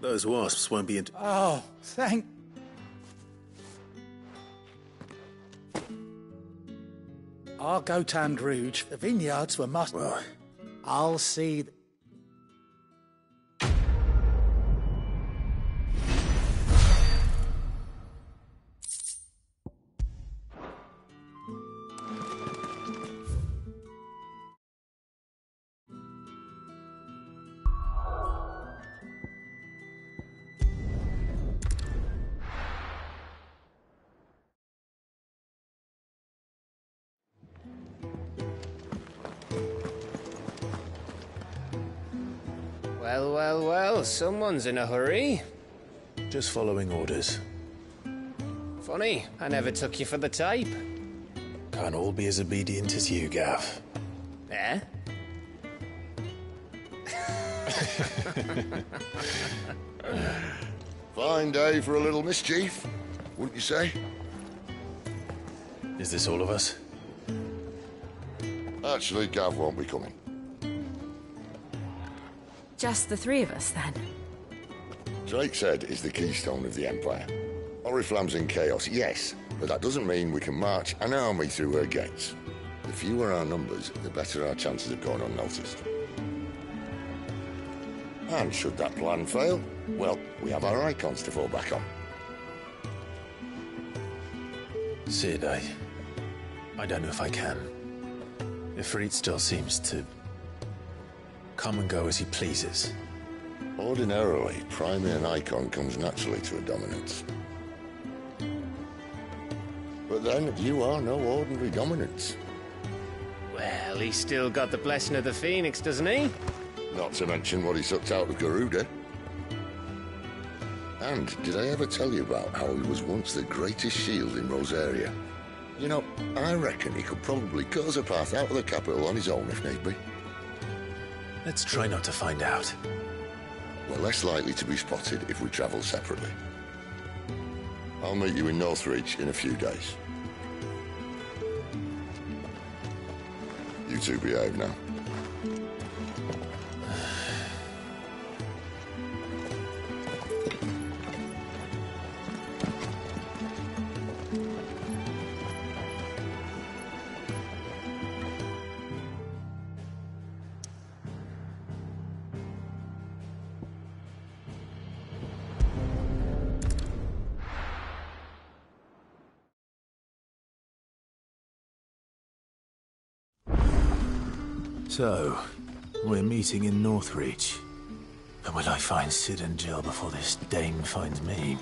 Those wasps won't be Oh, thank... I'll go Tandrouge. The vineyards were must... Well, I'll see... Well, well, well, someone's in a hurry. just following orders. Funny, I never took you for the type. Can't all be as obedient as you, Gav. Eh? Fine day for a little mischief, wouldn't you say? Is this all of us? Actually, Gav won't be coming. Just the three of us, then? Drake's Head is the keystone of the Empire. Oriflamme's in chaos, yes, but that doesn't mean we can march an army through her gates. The fewer our numbers, the better our chances of going unnoticed. And should that plan fail, well, we have our icons to fall back on. Sid, I don't know if I can. Ifrit still seems to come and go as he pleases. Ordinarily, priming an icon comes naturally to a dominance. But then, you are no ordinary dominance. Well, he's still got the blessing of the Phoenix, doesn't he? Not to mention what he sucked out of Garuda. And did I ever tell you about how he was once the greatest shield in Rosaria? You know, I reckon he could probably cut us a path out of the capital on his own if need be. Let's try not to find out. We're less likely to be spotted if we travel separately. I'll meet you in Northreach in a few days. You two behave now. So, we're meeting in Northreach. But will I find Sid and Jill before this dame finds me?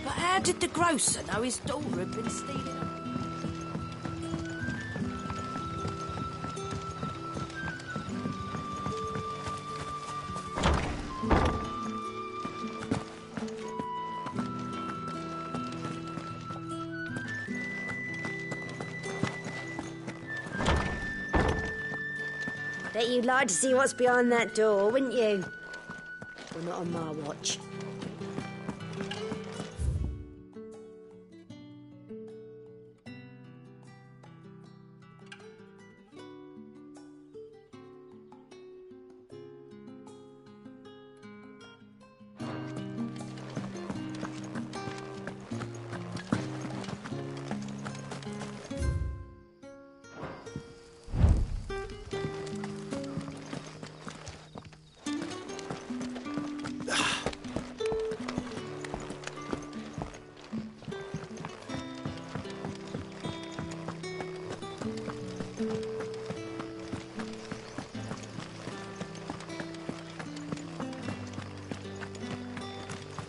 But how did the grocer know his daughter had been stealing them? Bet you'd like to see what's behind that door, wouldn't you? Well, not on my watch.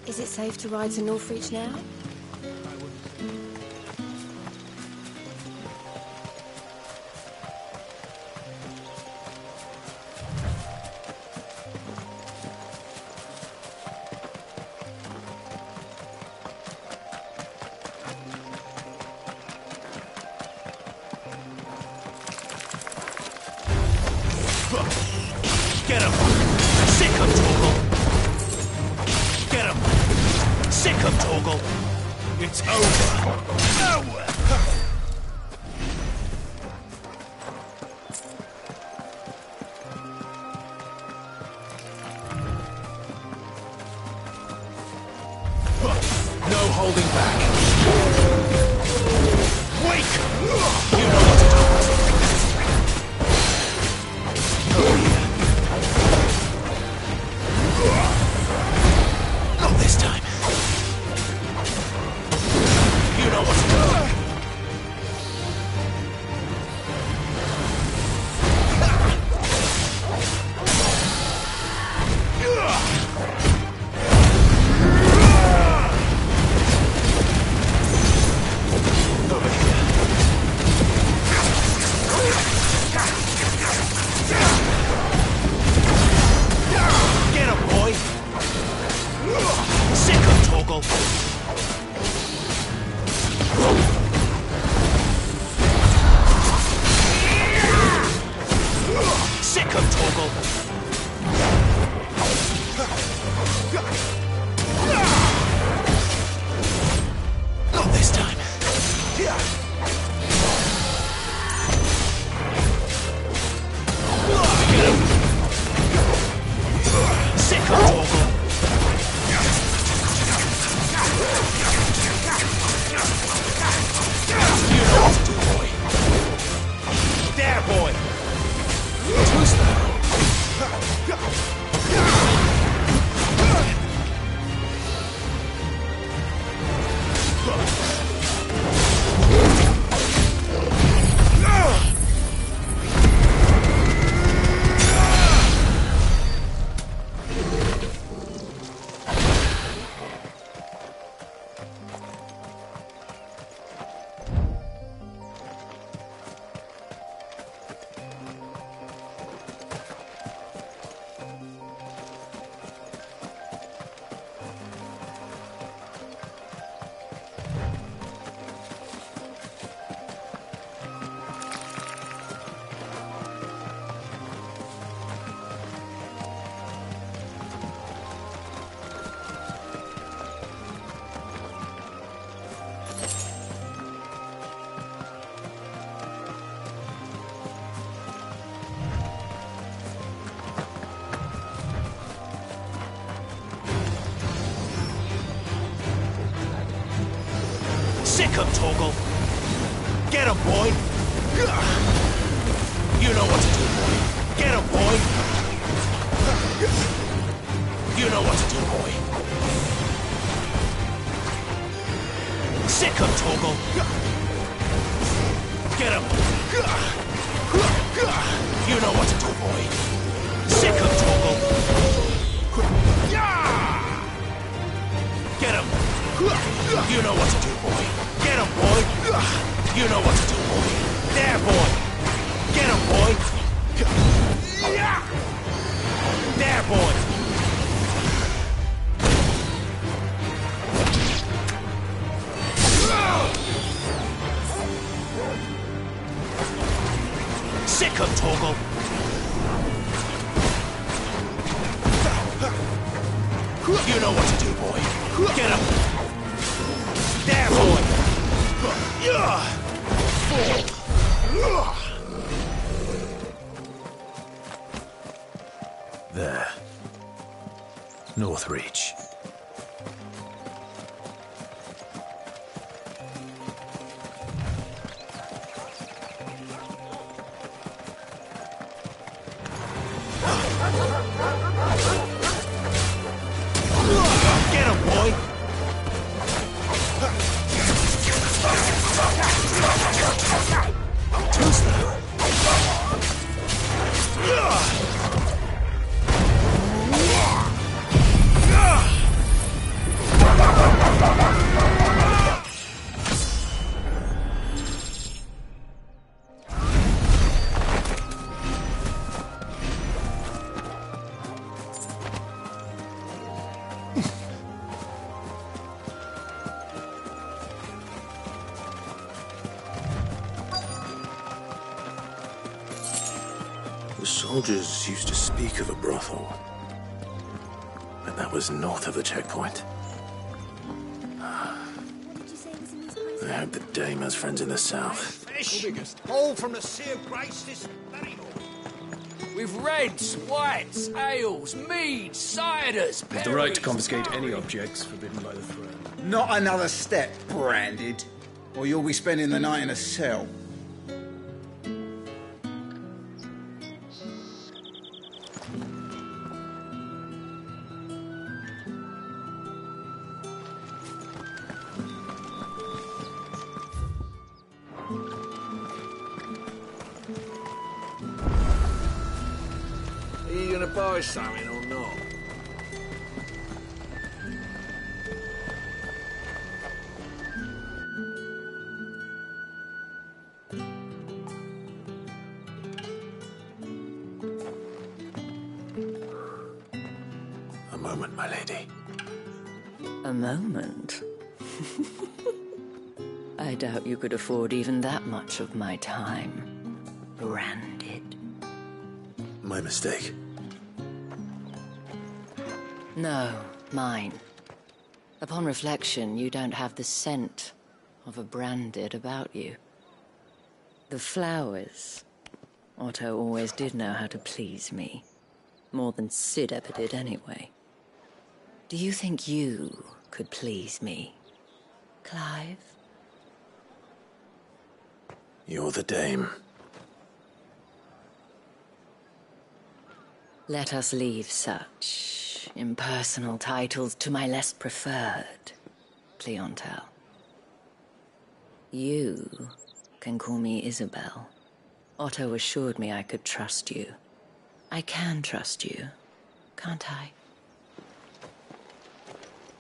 Is it safe to ride to Northreach now? Sick of Torgal. It's over. No holding back. Wake! You know what to do. Not this time. You know what to do. Get him, boy! Sick of Torgal! Sick of Torgal! Not this time. Get him! Sick of Torgal! You know what to do, boy. There, boy. Too slow. Sick of Torgal! Get him, boy! You know what to do, boy! Get him, boy! You know what to do, boy! Sick of Torgal! Get him! You know what to do, boy! Sick of Torgal! Get him! You know what to do, boy! Get him, boy! You know what to do, boy! There, boy! Get him, boy! There, boy! Sick of Torgal! You know what to do, boy! Get him! There, boy! There. North Reach. Get him, boy! Too slow. The soldiers used to speak of a brothel, but that was north of the checkpoint. I hope the dame has friends in the south. Fish, all from the Sea of Grace this very morning. With reds, whites, ales, meads, ciders, With the right to confiscate any objects forbidden by the throne. Not another step, Branded, or you'll be spending the night in a cell. Are you gonna buy something or not? A moment, my lady. A moment? I doubt you could afford even that much of my time. Branded. My mistake. No, mine. Upon reflection, you don't have the scent of a Branded about you. The flowers. Otto always did know how to please me. More than Sid ever did anyway. Do you think you could please me, Clive? You're the dame. Let us leave such impersonal titles to my less preferred clientele. You can call me Isabel. Otto assured me I could trust you. I can trust you, can't I?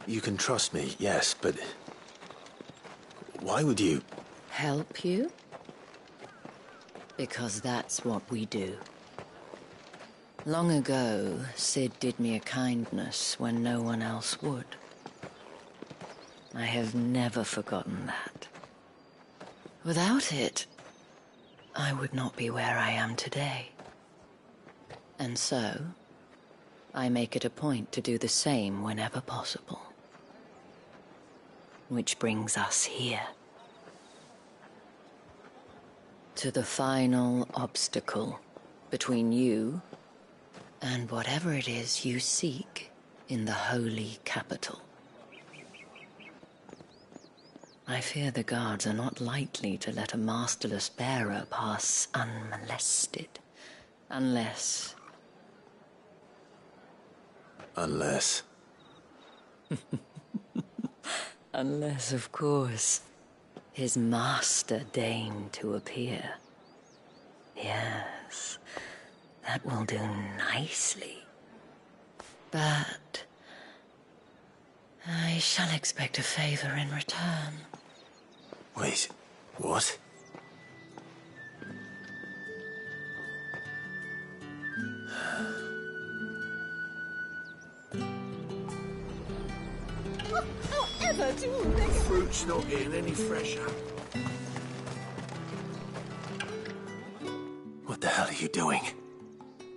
You can trust me, yes, but... why would you... Help you? Because that's what we do. Long ago, Sid did me a kindness when no one else would. I have never forgotten that. Without it, I would not be where I am today. And so, I make it a point to do the same whenever possible. Which brings us here. To the final obstacle between you and whatever it is you seek in the holy capital. I fear the guards are not likely to let a masterless bearer pass unmolested. Unless... Unless... Unless, of course, his master deigned to appear. Yes, that will do nicely. But I shall expect a favor in return. Wait, what? However do they... Fruit's not getting any fresher. What the hell are you doing?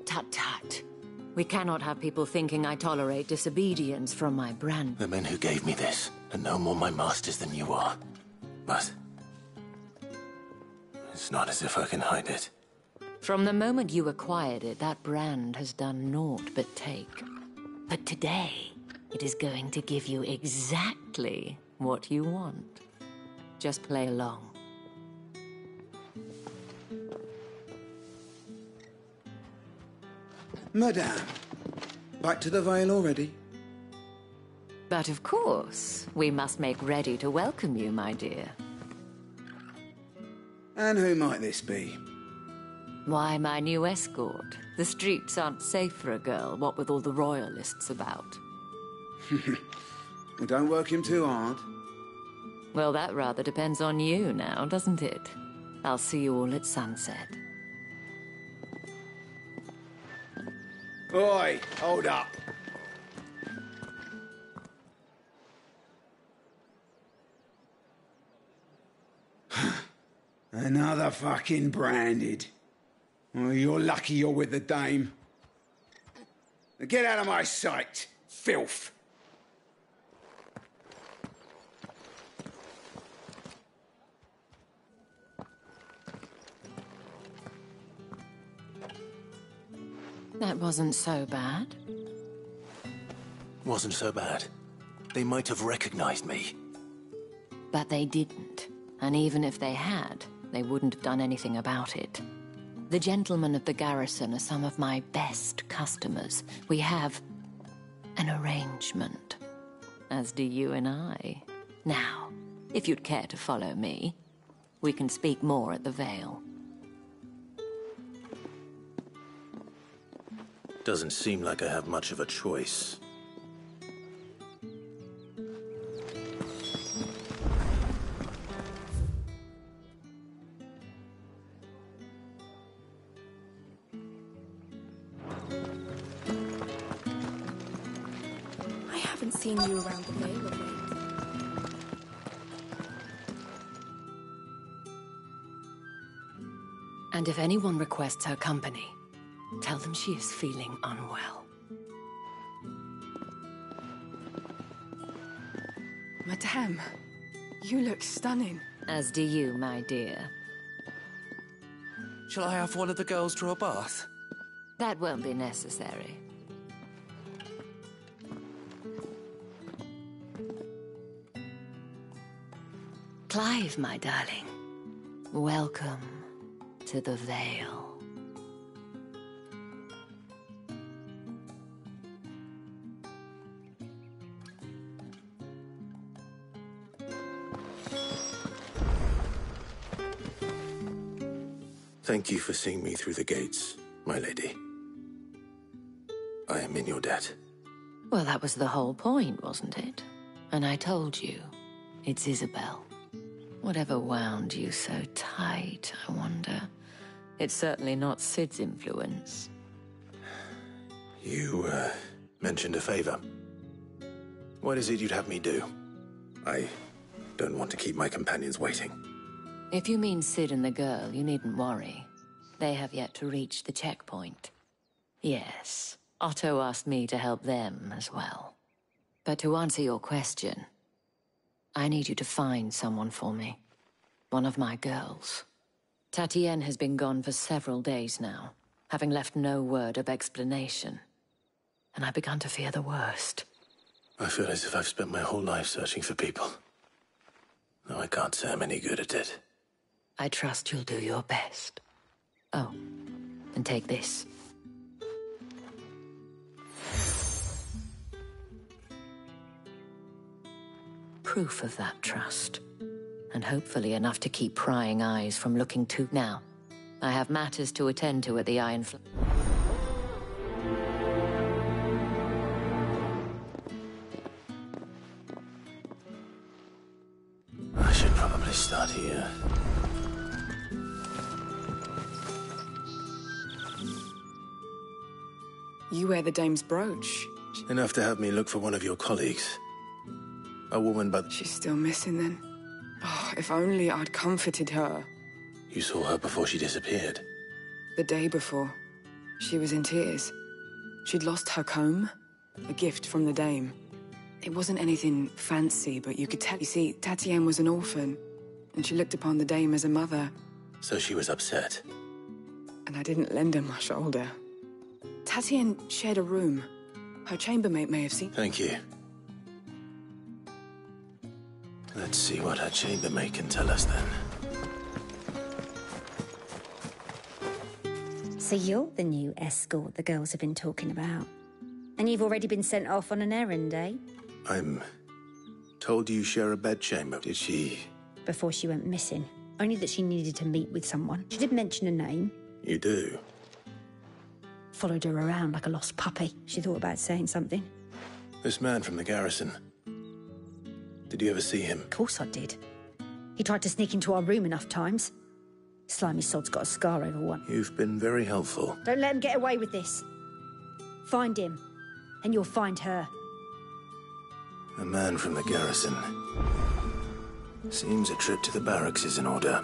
Tut-tut. We cannot have people thinking I tolerate disobedience from my brand. The men who gave me this are no more my masters than you are. But... it's not as if I can hide it. From the moment you acquired it, that brand has done naught but take. But today, it is going to give you exactly what you want. Just play along. Madame, back to the Vale already? But of course, we must make ready to welcome you, my dear. And who might this be? Why, my new escort. The streets aren't safe for a girl, what with all the royalists about. Well, don't work him too hard. Well, that rather depends on you now, doesn't it? I'll see you all at sunset. Oi, hold up. Another fucking Branded. Oh, you're lucky you're with the dame. Now get out of my sight, filth. That wasn't so bad. Wasn't so bad. They might have recognized me. But they didn't. And even if they had, they wouldn't have done anything about it. The gentlemen of the garrison are some of my best customers. We have an arrangement, as do you and I. Now, if you'd care to follow me, we can speak more at the Vale. Doesn't seem like I have much of a choice. I haven't seen you around the Vale of late. And if anyone requests her company, tell them she is feeling unwell. Madame, you look stunning. As do you, my dear. Shall I have one of the girls draw a bath? That won't be necessary. Clive, my darling. Welcome to the Vale. Thank you for seeing me through the gates, my lady. I am in your debt. Well, that was the whole point, wasn't it? And I told you, it's Isabel. Whatever wound you so tight, I wonder. It's certainly not Sid's influence. You, mentioned a favor. What is it you'd have me do? I don't want to keep my companions waiting. If you mean Sid and the girl, you needn't worry. They have yet to reach the checkpoint. Yes, Otto asked me to help them as well. But to answer your question, I need you to find someone for me. One of my girls. Tatienne has been gone for several days now, having left no word of explanation. And I began to fear the worst. I feel as if I've spent my whole life searching for people. Though I can't say I'm any good at it. I trust you'll do your best. Oh, and take this. Proof of that trust. And hopefully enough to keep prying eyes from looking too... Now, I have matters to attend to at the Iron Fl... I should probably start here. You wear the dame's brooch. Enough to have me look for one of your colleagues. A woman, but... She's still missing then. Oh, if only I'd comforted her. You saw her before she disappeared. The day before. She was in tears. She'd lost her comb. A gift from the dame. It wasn't anything fancy, but you could tell. You see, Tatienne was an orphan, and she looked upon the dame as a mother. So she was upset. And I didn't lend her my shoulder. Tatienne shared a room. Her chambermaid may have seen... Thank you. Let's see what her chambermaid can tell us then. So you're the new escort the girls have been talking about. And you've already been sent off on an errand, eh? I'm told you share a bedchamber. Did she... Before she went missing. Only that she needed to meet with someone. She did mention a name. You do? Followed her around like a lost puppy. She thought about saying something. This man from the garrison. Did you ever see him? Of course I did. He tried to sneak into our room enough times. Slimy sod's got a scar over one. You've been very helpful. Don't let him get away with this. Find him, and you'll find her. A man from the garrison. Seems a trip to the barracks is in order.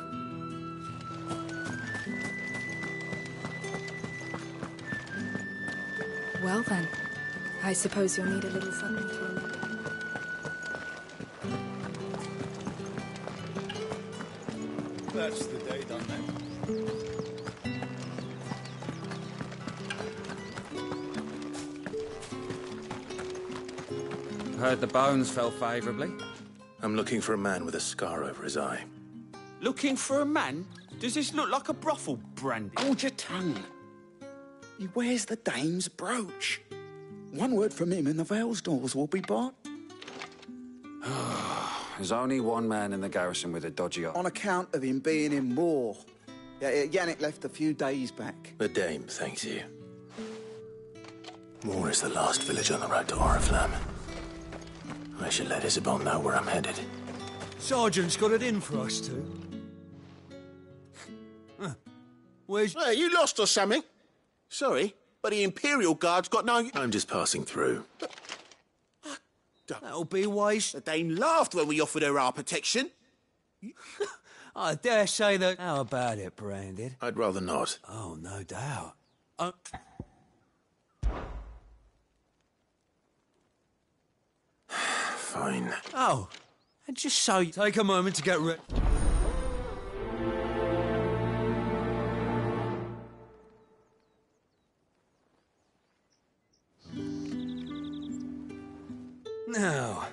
Well then, I suppose you'll need a little something to remember. That's the day done then. Heard the bones fell favourably. I'm looking for a man with a scar over his eye. Looking for a man? Does this look like a brothel, Brandy? Hold your tongue. He wears the dame's brooch. One word from him and the Vale's doors will be bought. There's only one man in the garrison with a dodgy eye. On account of him being in war. Yeah, Yannick left a few days back. The dame thanks you. Moor is the last village on the road to Oriflamme. I should let Isabel know where I'm headed. Sergeant's got it in for us two. Where's... Hey, you lost or something? Sorry, but the Imperial Guard's got no... I'm just passing through. That'll be wise. The Dame laughed when we offered her our protection. I dare say that... How about it, Brandon? I'd rather not. Oh, no doubt. Fine. Oh, and just so you take a moment to get ready. Now,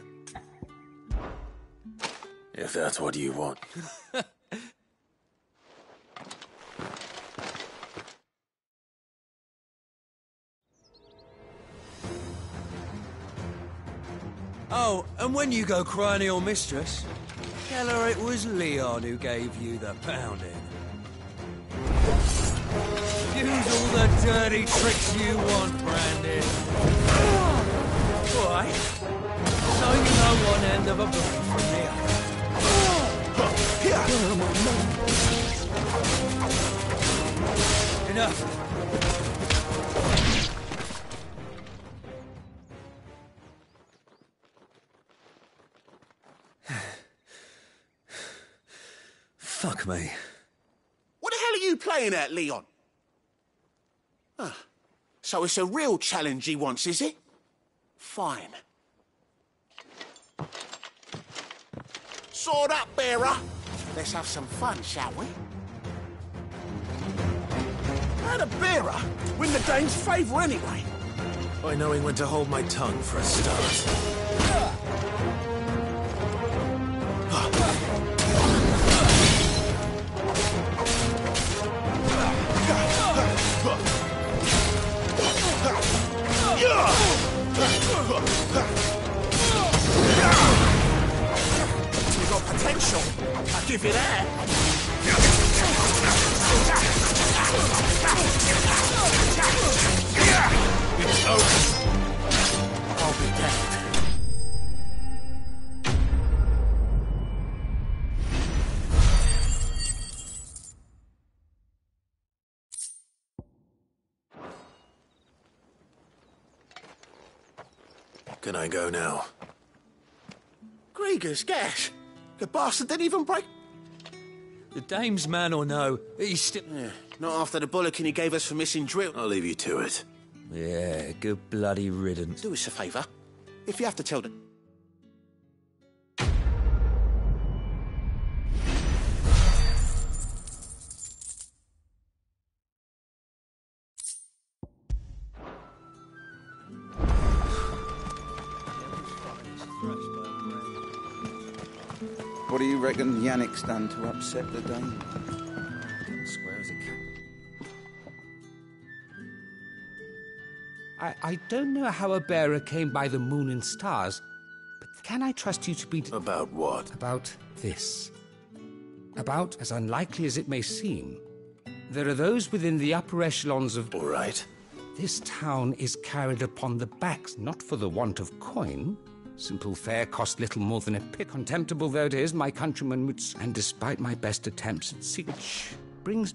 If that's what you want. oh, and when you go crying to your mistress, tell her it was Leon who gave you the pounding. Use all the dirty tricks you want, Brandon. All right. So you know one end of a blade from the other. Enough. Fuck me. What the hell are you playing at, Leon? So it's a real challenge he wants, is it? Fine. Sword up, bearer. Let's have some fun, shall we? How'd a bearer win the Dane's favour anyway? By knowing when to hold my tongue for a start. You've got potential. I'll give you that. It's over. I'll be damned. Can I go now? Grieger's gas. The bastard didn't even break. The dame's man or no, he's still... Yeah, not after the bollocking he gave us for missing drill. I'll leave you to it. Yeah, good bloody riddance. Do us a favour. If you have to tell the... What do you reckon Yannick's done to upset the dame? Square as it can. I don't know how a bearer came by the moon and stars, but can I trust you to be... About what? About this. About, as unlikely as it may seem, there are those within the upper echelons of... All right. This town is carried upon the backs, not for the want of coin. Simple fare cost little more than a pit. Contemptible though it is, my countrymen would... And despite my best attempts at which brings...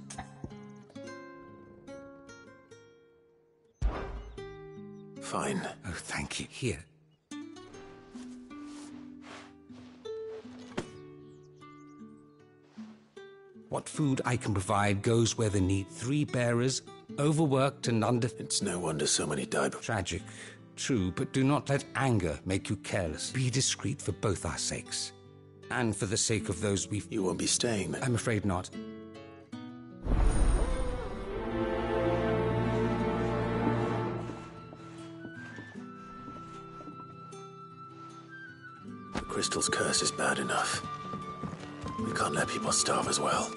Fine. Oh, thank you. Here. What food I can provide goes where the need. 3 bearers, overworked and under... It's no wonder so many die. Tragic. True, but do not let anger make you careless. Be discreet for both our sakes. And for the sake of those we've... You won't be staying then? I'm afraid not. This is bad enough. We can't let people starve as well.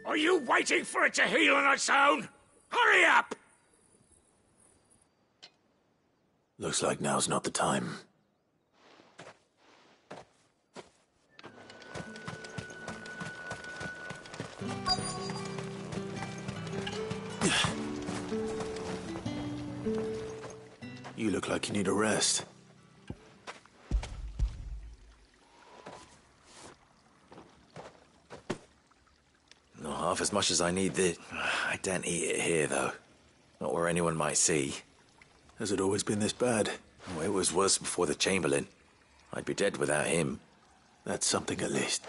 Are you waiting for it to heal on its own? Hurry up! Looks like now's not the time. You look like you need a rest. Not half as much as I need this. I don't eat it here, though. Not where anyone might see. Has it always been this bad? Oh, it was worse before the Chamberlain. I'd be dead without him. That's something at least.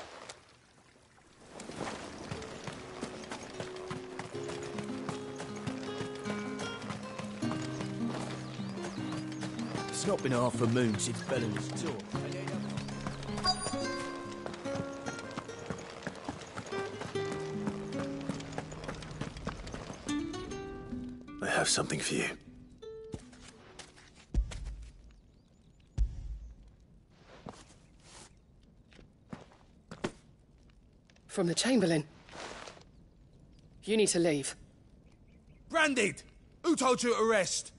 It's not been half a moon since Bellen's tour. I have something for you. From the Chamberlain. You need to leave. Branded! Who told you to rest?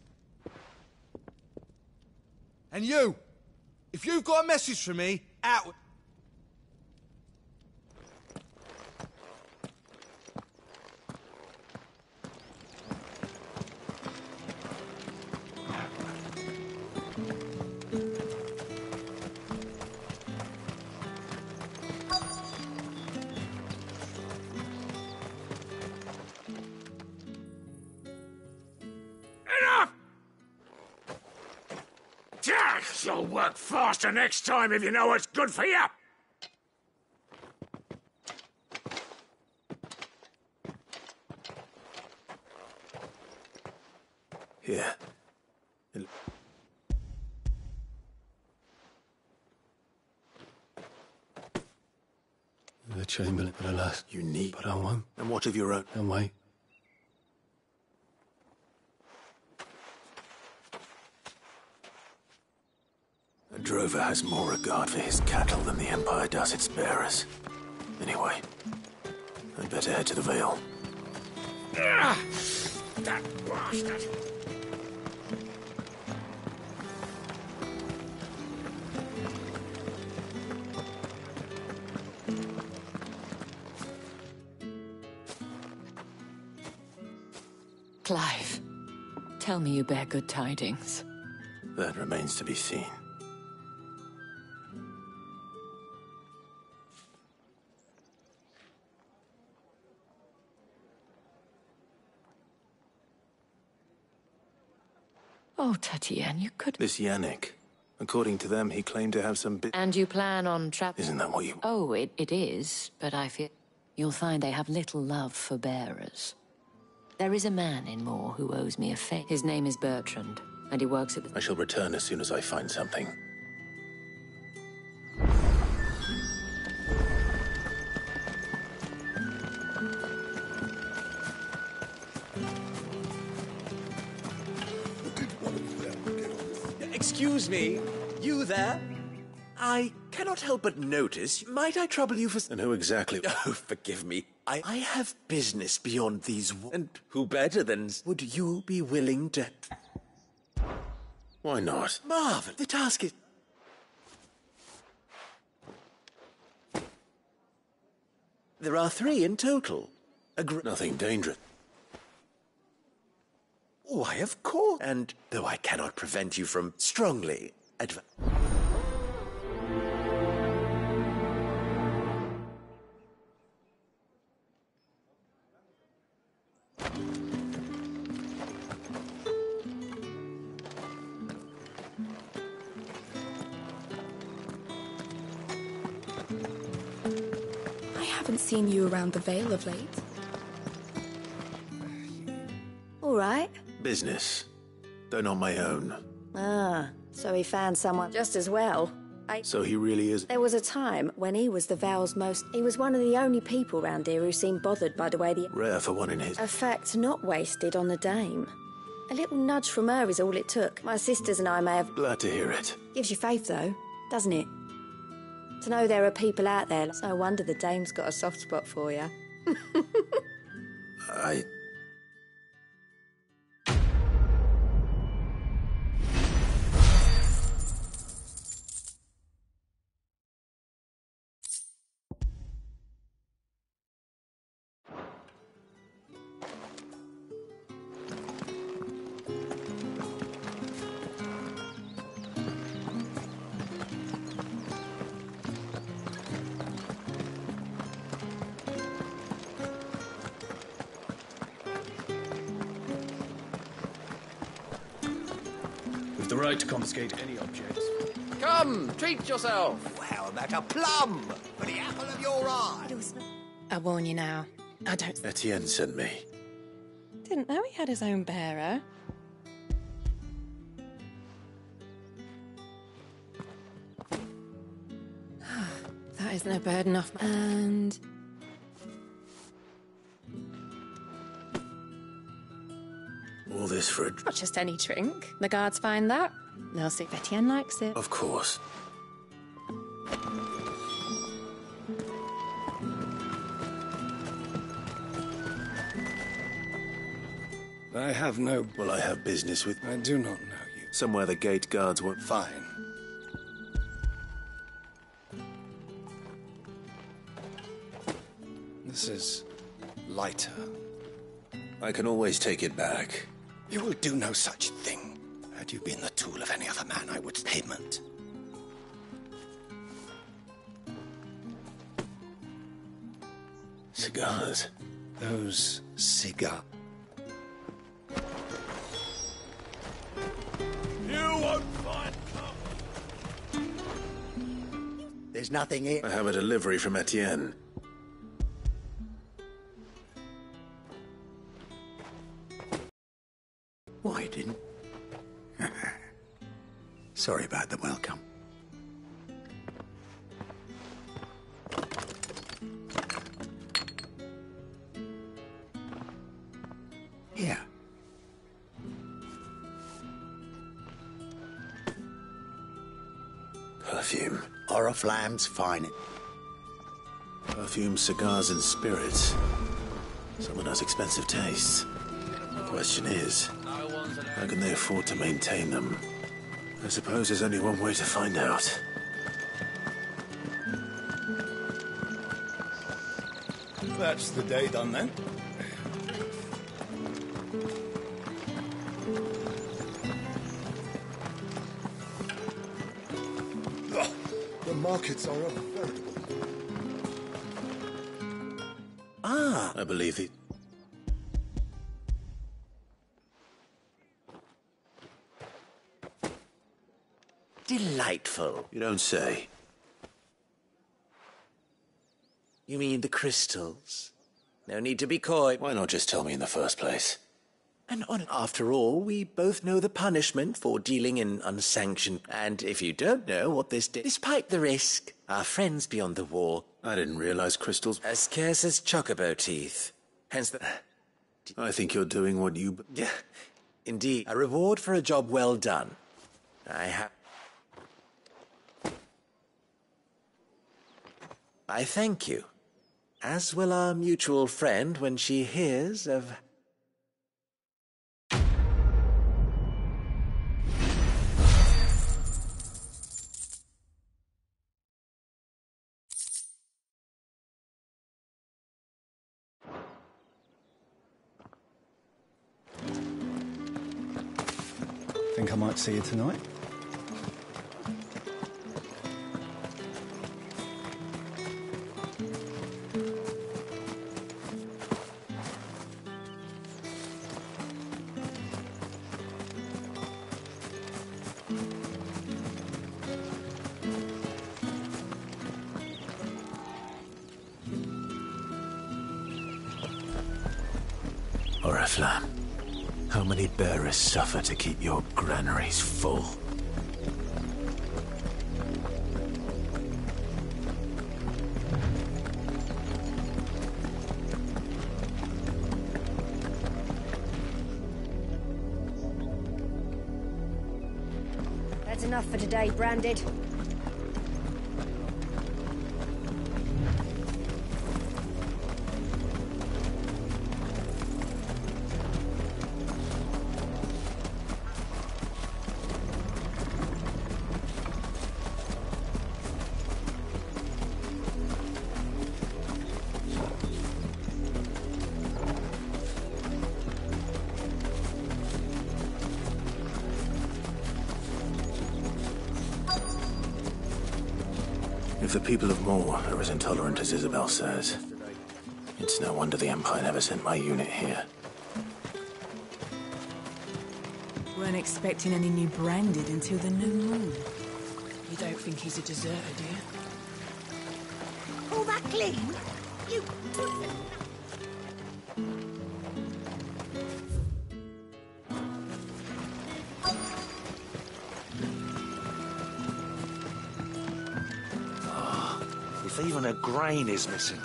And you! If you've got a message for me, out... You'll work faster next time if you know what's good for you! Here. The Chamberlain, but alas, Unique. But I won't. And what of your own? And wait. A drover has more regard for his cattle than the Empire does its bearers. Anyway, I'd better head to the Vale. Ah, that bastard! Clive, tell me you bear good tidings. That remains to be seen. Oh, Tatienne, you could... This Yannick. According to them, he claimed to have some And you plan on Isn't that what you... Oh, it is, but I fear... You'll find they have little love for bearers. There is a man in Moor who owes me a favor. His name is Bertrand, and he works at the... I shall return as soon as I find something. Excuse me, you there? I cannot help but notice. Might I trouble you for... And who exactly... Oh, forgive me. I have business beyond these... And who better than... Would you be willing to... Why not? Marvin, the task is... There are 3 in total. Nothing dangerous. Why, of course. And though I cannot prevent you from strongly I haven't seen you around the Vale of late. All right. Business. Though not my own. Ah, so he found someone just as well. So he really is... There was a time when he was the Vale's most... He was one of the only people round here who seemed bothered by the way the... Rare for one in his... A fact not wasted on the dame. A little nudge from her is all it took. My sisters and I may have... Glad to hear it. Gives you faith, though, doesn't it? To know there are people out there. It's no wonder the dame's got a soft spot for you. The right to confiscate any objects. Come, treat yourself. How about a plum for the apple of your eye? I warn you now. I don't... Etienne sent me. Didn't know he had his own bearer. That is no burden off my... And... All this for a... Not just any drink. The guards find that. They'll see if Etienne likes it. Of course. I have no... Well, I have business with... I do not know you. Somewhere the gate guards were... Fine. This is... lighter. I can always take it back. You will do no such thing. Had you been the tool of any other man, I would payment. Cigars. Those cigars. You won't find There's nothing here. I have a delivery from Etienne. Why didn't? Sorry about the welcome. Here. Perfume. Oriflamme's finest. Perfume, cigars, and spirits. Someone has expensive tastes. The question is, how can they afford to maintain them? I suppose there's only one way to find out. That's the day done then. The markets are a veritable... Ah, I believe it. Delightful. You don't say. You mean the crystals? No need to be coy. Why not just tell me in the first place? And after all, we both know the punishment for dealing in unsanctioned... And if you don't know what this did... Despite the risk, our friends beyond the wall... I didn't realize crystals... As scarce as chocobo teeth. Hence the... I think you're doing what you... Yeah, indeed. A reward for a job well done. I thank you. As will our mutual friend when she hears of... Think I might see you tonight? Oriflamme, how many bearers suffer to keep your granaries full? That's enough for today, Branded. If the people of Moor are as intolerant as Isabel says, it's no wonder the Empire never sent my unit here. Weren't expecting any new Branded until the new moon. You don't think he's a deserter, do you? All that clean? You... If even a grain is missing.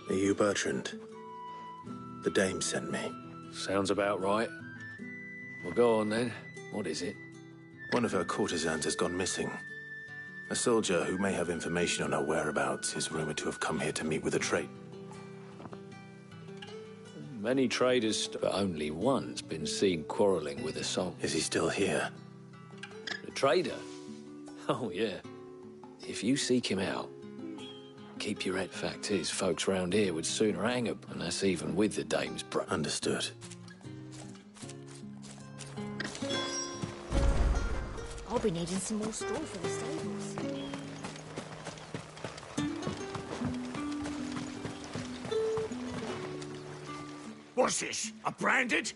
Are you Bertrand? The dame sent me. Sounds about right. Well, go on then. What is it? One of her courtesans has gone missing. A soldier who may have information on her whereabouts is rumored to have come here to meet with a trade. Many traders, but only one's been seen quarrelling with a soldier. Is he still here? The trader? Oh, yeah. If you seek him out, keep your head. Fact is, folks round here would sooner hang him, and that's even with the dame's bro. Understood. I'll be needing some more straw for the stables. What's this? A Branded?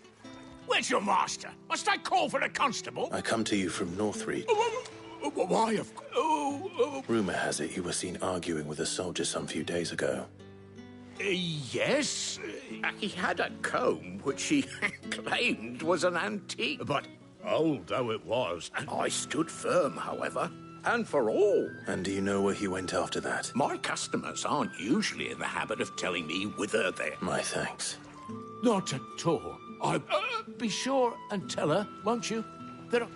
Where's your master? Must I call for the constable? I come to you from Northreed. Why, of... Rumor has it you were seen arguing with a soldier some few days ago. Yes. He had a comb which he claimed was an antique. But old though it was, and I stood firm, however. And for all. And do you know where he went after that? My customers aren't usually in the habit of telling me whither they're... My thanks. Not at all. I'll be sure and tell her, won't you? That I...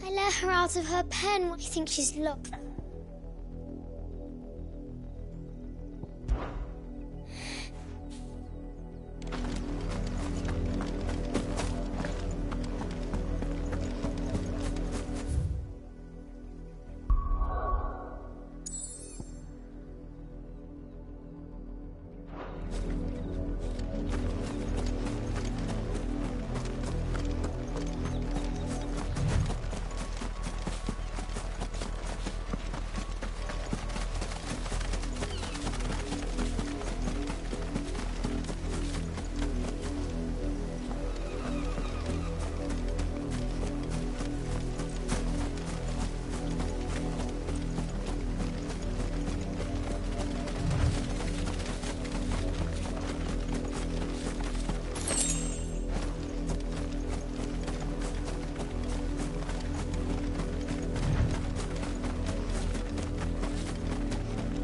I let her out of her pen. I think she's locked.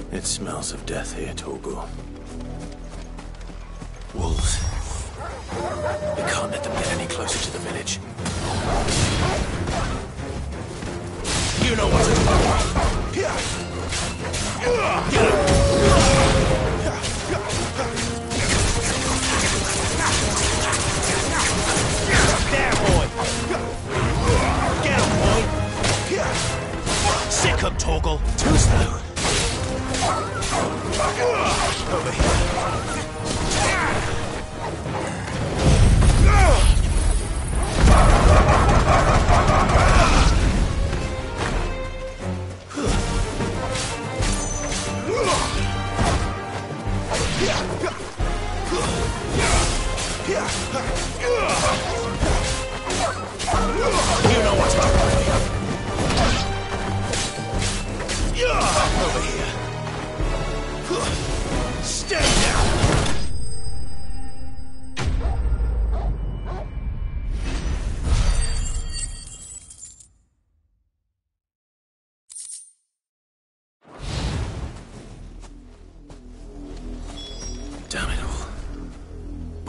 It smells of death here, Torgal. Wolves. We can't let them get any closer to the village. You know what to do. There, boy. Get him, boy. Sick him, Torgal. Too slow. Over here.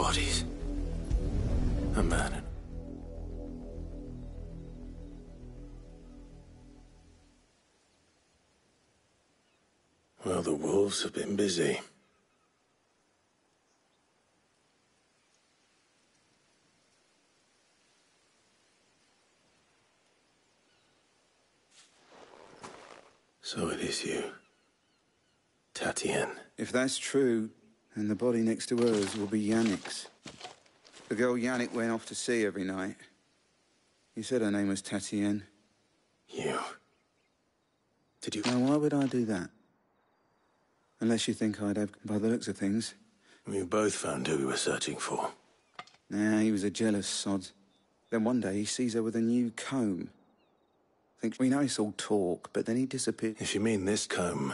bodies. A man and... Well, the wolves have been busy. So it is you, Tatienne. If that's true, then the body next to hers will be Yannick's. The girl Yannick went off to see every night. You said her name was Tatienne. You... Did you... Now, why would I do that? Unless you think I'd have, by the looks of things. We both found who we were searching for. Nah, he was a jealous sod. Then one day he sees her with a new comb. Thinks we know it's all talk, but then he disappeared. If you mean this comb...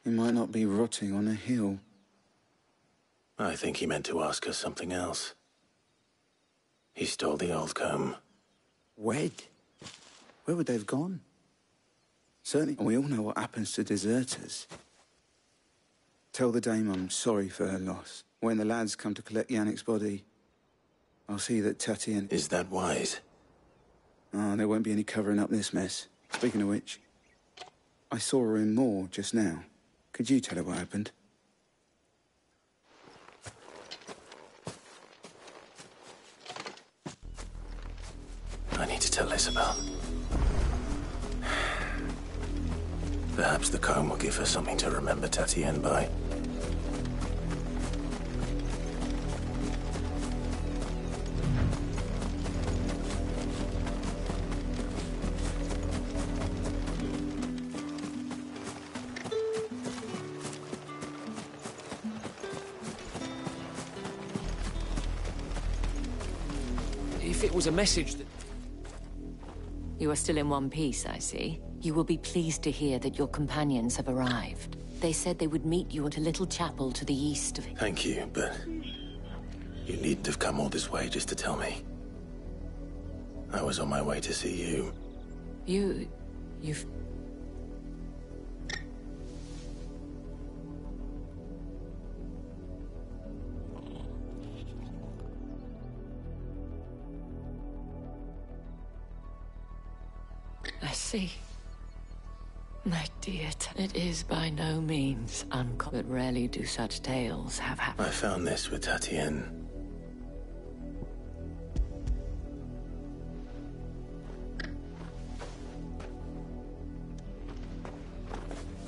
He might not be rotting on a hill. I think he meant to ask us something else. He stole the old comb. Wed? Where would they have gone? Certainly, we all know what happens to deserters. Tell the dame I'm sorry for her loss. When the lads come to collect Yannick's body, I'll see that Tatienne... Is that wise? Oh, there won't be any covering up this mess. Speaking of which, I saw her in Moor just now. Could you tell her what happened? I need to tell Isabel. Perhaps the comb will give her something to remember Tatienne by. If it was a message that... You are still in one piece, I see. You will be pleased to hear that your companions have arrived. They said they would meet you at a little chapel to the east of... Thank you, but... You needn't have come all this way just to tell me. I was on my way to see you. You've... I see. My dear, it is by no means uncommon, but rarely do such tales have happened. I found this with Tatienne.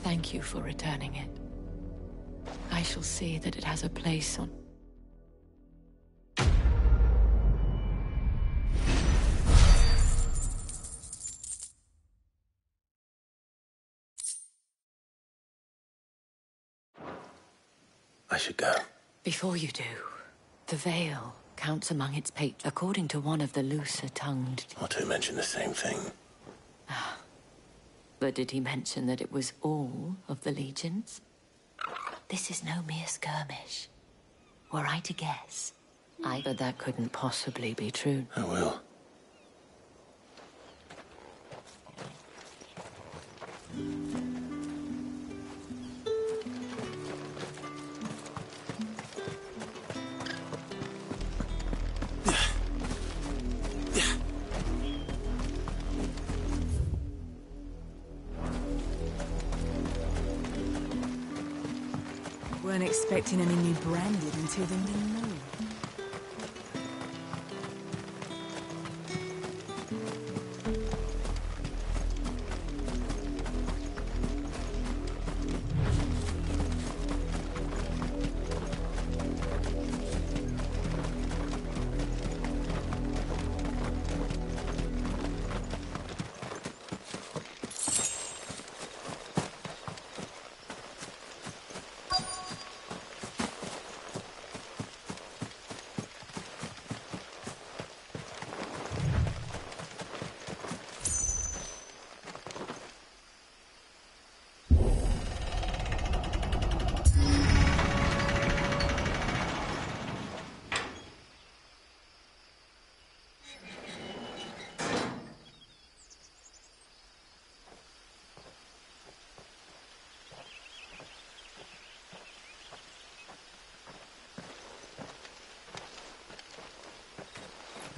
Thank you for returning it. I shall see that it has a place on... I should go. Before you do, the veil counts among its patrons, according to one of the looser-tongued... Or to mention the same thing. But did he mention that it was all of the legions? This is no mere skirmish. Were I to guess, but that couldn't possibly be true. I will. Weren't expecting any new branded until the new moon.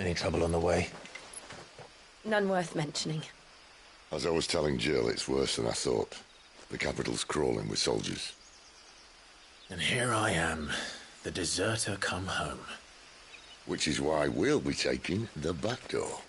Any trouble on the way? None worth mentioning. As I was telling Jill, it's worse than I thought. The capital's crawling with soldiers. And here I am, the deserter come home. Which is why we'll be taking the back door.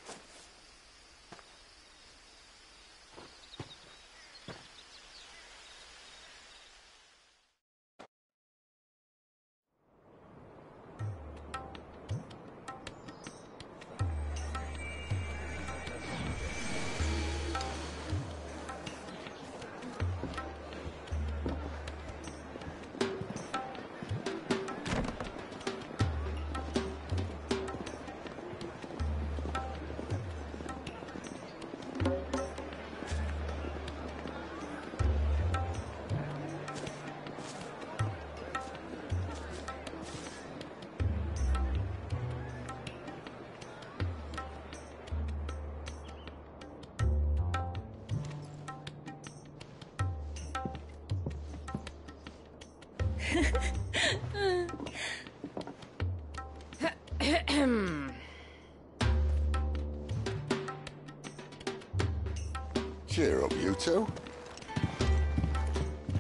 Cheer up, you two.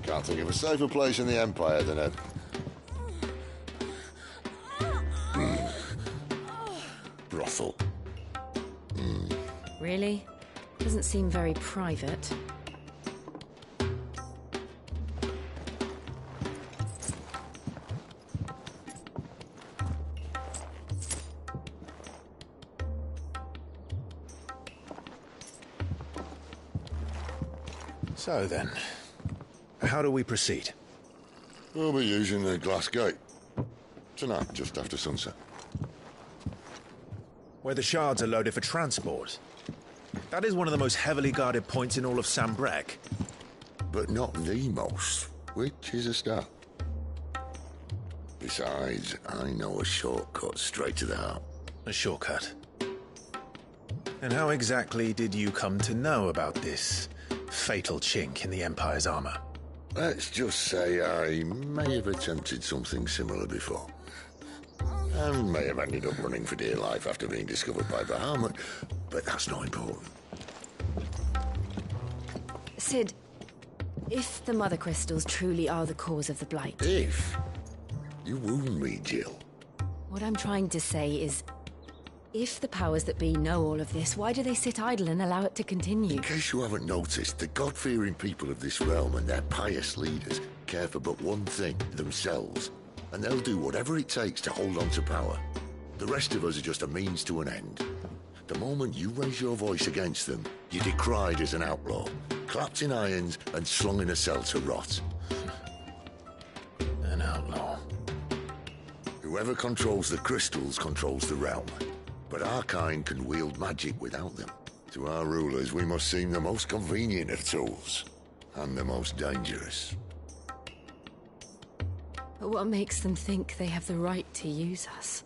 Can't think of a safer place in the Empire than a... brothel. Really? Doesn't seem very private. So then, how do we proceed? We'll be using the glass gate. Tonight, just after sunset. Where the shards are loaded for transport. That is one of the most heavily guarded points in all of Sambrek. But not the most, which is a start. Besides, I know a shortcut straight to the heart. A shortcut? And how exactly did you come to know about this fatal chink in the Empire's armor? Let's just say I may have attempted something similar before. And may have ended up running for dear life after being discovered by Bahamut, but that's not important. Sid, if the Mother Crystals truly are the cause of the Blight... If? You wound me, Jill. What I'm trying to say is, if the powers that be know all of this, why do they sit idle and allow it to continue? In case you haven't noticed, the God-fearing people of this realm and their pious leaders care for but one thing, themselves. And they'll do whatever it takes to hold on to power. The rest of us are just a means to an end. The moment you raise your voice against them, you're decried as an outlaw, clapped in irons and slung in a cell to rot. An outlaw. Whoever controls the crystals controls the realm. But our kind can wield magic without them. To our rulers, we must seem the most convenient of tools. And the most dangerous. But what makes them think they have the right to use us?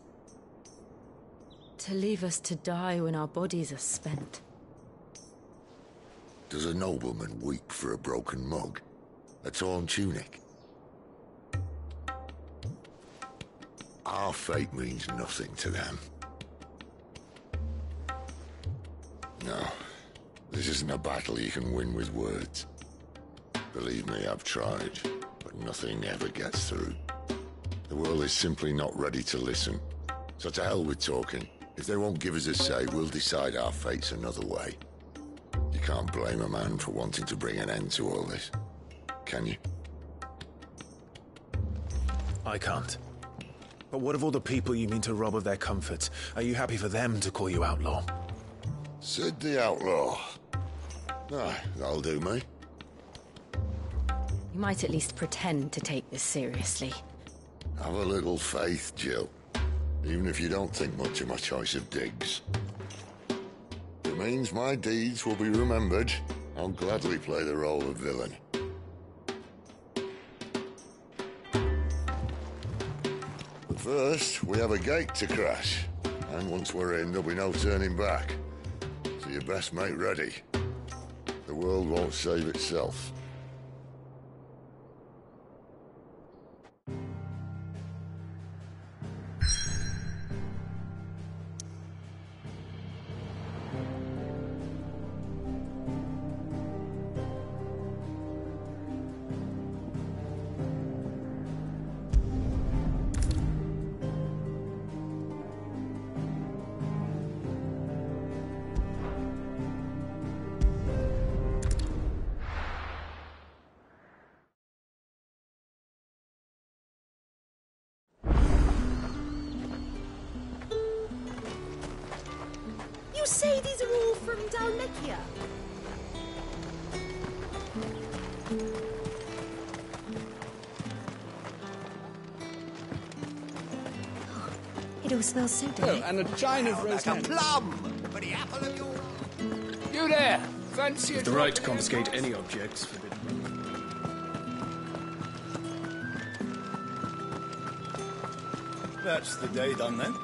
To leave us to die when our bodies are spent? Does a nobleman weep for a broken mug? A torn tunic? Our fate means nothing to them. No, this isn't a battle you can win with words. Believe me, I've tried, but nothing ever gets through. The world is simply not ready to listen. So to hell with talking. If they won't give us a say, we'll decide our fates another way. You can't blame a man for wanting to bring an end to all this, can you? I can't. But what of all the people you mean to rob of their comforts? Are you happy for them to call you outlaw? Sid the Outlaw. Ah, that'll do me. You might at least pretend to take this seriously. Have a little faith, Jill. Even if you don't think much of my choice of digs. It means my deeds will be remembered. I'll gladly play the role of villain. But first, we have a gate to crash. And once we're in, there'll be no turning back. So you best make ready. The world won't save itself. say these are all from Dalmekia? It all smells so Oh, and a china of roast Like a plum for the apple of your eye. You there! Fancy a The right to confiscate any objects forbidden. That's the day done then.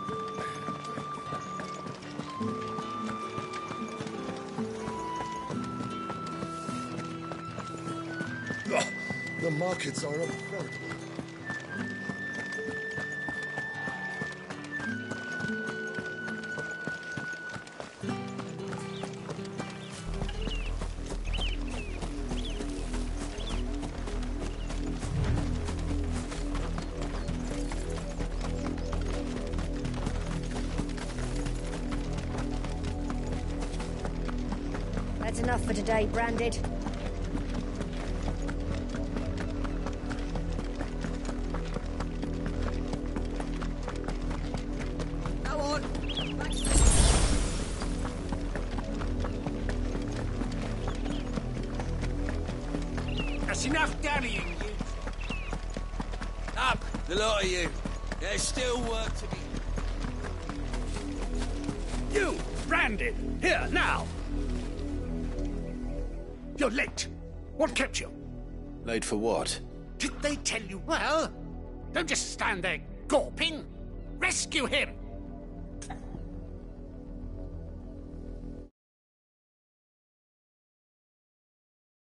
Oh, the markets are a veritable. That's enough for today, Branded. Go on. That's enough dallying, you. Up, the lot of you. There's still work to be... You, Branded, here, now! You're late. What kept you? Late for what? Did they tell you? Well, don't just stand there gawping. Rescue him!